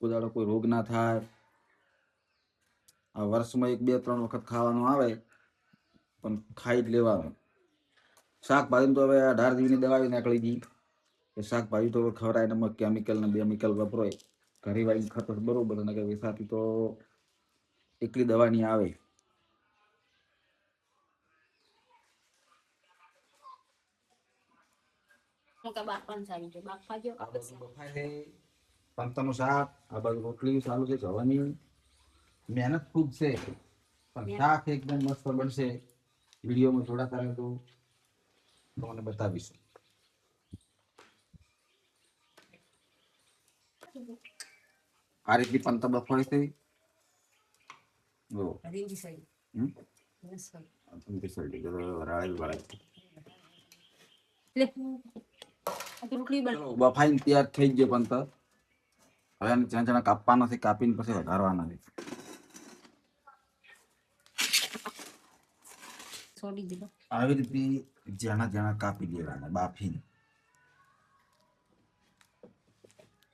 કોઈ દાડો કોઈ રોગ ના થાય. આ વર્ષમાં 1, 2, 3 વખત ખાવાનું આવે પણ ખાઈ જ લેવાનું. શાકભાજી તો હવે 18 દિવસની દવા નીકળી ગઈ કે શાકભાજી તો ખવડાય ને કેમિકલ ને બેમિકલ વપરાય. ઘરે વાળી ખતર બરોબર અને વેસાતી તો એકલી દવા ની આવે. પંતનું શાક, આ બાજુ રોટલી ચાલુ છે જવાની. મહેનત ખૂબ છે પણ શાક એકદમ મસ્ત બનશે. વિડીયોમાં થોડા કરે તો તમને બતાવીશું. આ રીતની પંત બફાય છે. જો બફાઈને તૈયાર થઈ ગયો પંત. હવે જ્યાં જ્યાં કાપવાના છે કાપીને પછી વધારવાના છે. આવી રીતે જ્યાં જ્યાં કાપી દેવાના બાફીને.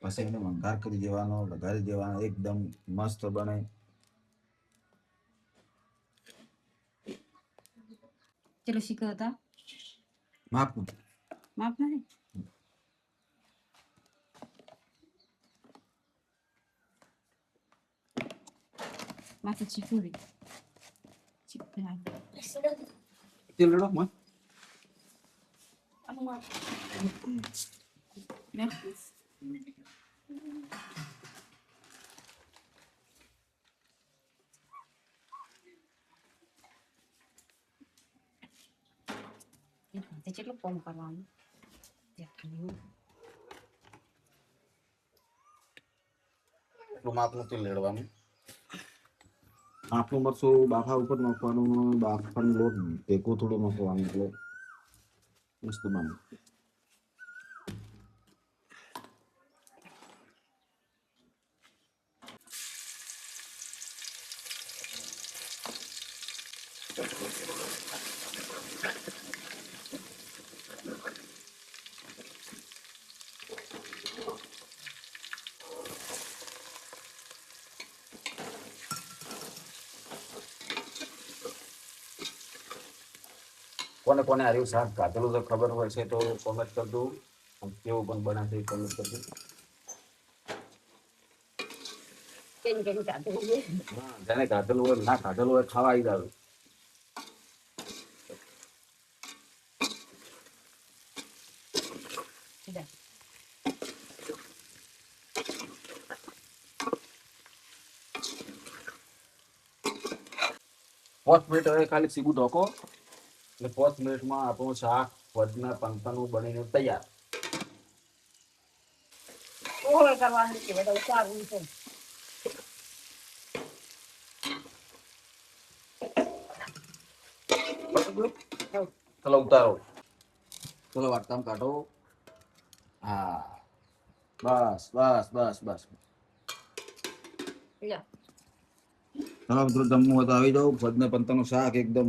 પછી એને વંઘાર કરી દેવાનો, વઘારી દેવાનો, એકદમ મસ્ત બને. ચલો શીખવતા માપ નહીં માથે ચીકુરી તેલ રેડો મત. કેટલું કોમ કરવાનું એટલું માપનું તેલ રેડવાનું. માપનું મરચું બાફા ઉપર નાખવાનું. બાફાનો લોટ ભેગો થોડું નાખવાનું એટલે મસ્ત બને. કોને કોને આર્યું શાક કાઢેલું તો ખબર હોય છે તો કોમેન્ટ કરજો. કેવું પણ બને છે કોમેન્ટ કરજો. જેને કાઢેલું હોય ના કાઢેલું હોય ખાવા આવી જાવ. પાંચ મિનિટ હવે ખાલી સીબું ઢોકો એટલે 5 મિનિટમાં આપણું શાક વડના પંતાનું બનીને તૈયાર. ચલો ઉતારો. ચલો વાટકામ કાઢો. હા બસ બસ બસ બસ. ચલો મિત્રો જમવું હોય તો આવી જાવ. ભજને પંતાનું શાક એકદમ